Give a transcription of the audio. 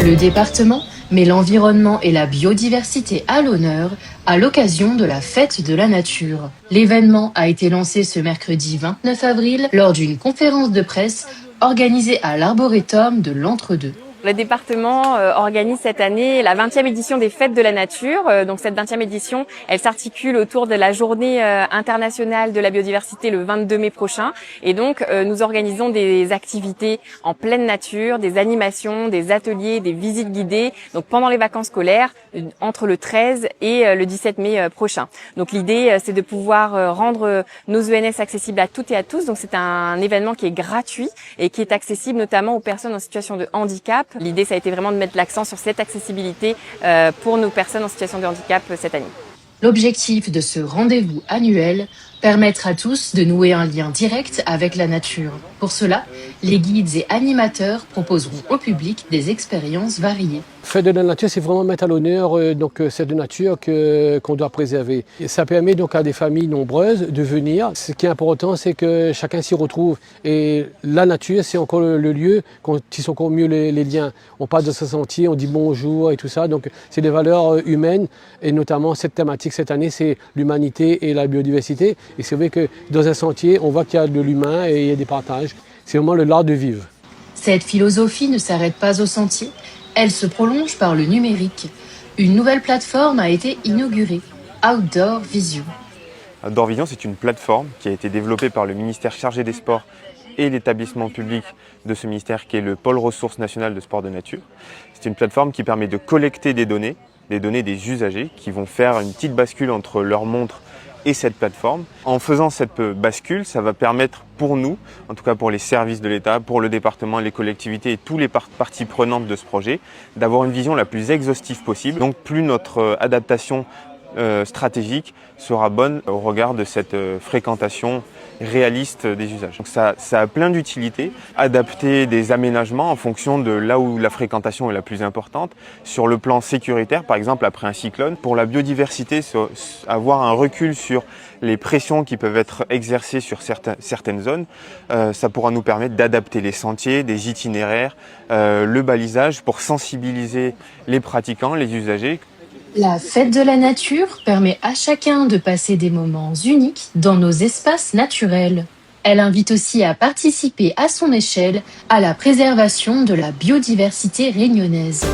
Le département met l'environnement et la biodiversité à l'honneur à l'occasion de la Fête de la Nature. L'événement a été lancé ce mercredi 29 avril lors d'une conférence de presse organisée à l'Arboretum de l'Entre-deux. Le département organise cette année la 20e édition des Fêtes de la Nature. Donc cette 20e édition, elle s'articule autour de la journée internationale de la biodiversité le 22 mai prochain. Et donc nous organisons des activités en pleine nature, des animations, des ateliers, des visites guidées. Donc pendant les vacances scolaires, entre le 13 et le 17 mai prochain. Donc l'idée, c'est de pouvoir rendre nos ENS accessibles à toutes et à tous. Donc c'est un événement qui est gratuit et qui est accessible notamment aux personnes en situation de handicap. L'idée, ça a été vraiment de mettre l'accent sur cette accessibilité pour nos personnes en situation de handicap cette année. L'objectif de ce rendez-vous annuel, permettre à tous de nouer un lien direct avec la nature. Pour cela, les guides et animateurs proposeront au public des expériences variées. Fête de la nature, c'est vraiment mettre à l'honneur cette nature qu'on doit préserver. Et ça permet donc à des familles nombreuses de venir. Ce qui est important, c'est que chacun s'y retrouve. Et la nature, c'est encore le lieu qu'on tisse encore mieux les liens. On passe de ce sentier, on dit bonjour et tout ça. Donc c'est des valeurs humaines. Et notamment cette thématique cette année, c'est l'humanité et la biodiversité. Et c'est vrai que dans un sentier, on voit qu'il y a de l'humain et il y a des partages. C'est vraiment l'art de vivre. Cette philosophie ne s'arrête pas au sentier. Elle se prolonge par le numérique. Une nouvelle plateforme a été inaugurée, Outdoor Vision. Outdoor Vision, c'est une plateforme qui a été développée par le ministère chargé des Sports et l'établissement public de ce ministère qui est le Pôle Ressources Nationales de Sport de Nature. C'est une plateforme qui permet de collecter des données des usagers qui vont faire une petite bascule entre leur montre et cette plateforme. En faisant cette bascule, ça va permettre pour nous, en tout cas pour les services de l'État, pour le département, les collectivités et tous les parties prenantes de ce projet, d'avoir une vision la plus exhaustive possible. Donc plus notre adaptation stratégique sera bonne au regard de cette fréquentation réaliste des usages. Donc ça a plein d'utilités. Adapter des aménagements en fonction de là où la fréquentation est la plus importante. Sur le plan sécuritaire, par exemple après un cyclone, pour la biodiversité, avoir un recul sur les pressions qui peuvent être exercées sur certaines zones, ça pourra nous permettre d'adapter les sentiers, des itinéraires, le balisage pour sensibiliser les pratiquants, les usagers. La Fête de la Nature permet à chacun de passer des moments uniques dans nos espaces naturels. Elle invite aussi à participer à son échelle à la préservation de la biodiversité réunionnaise.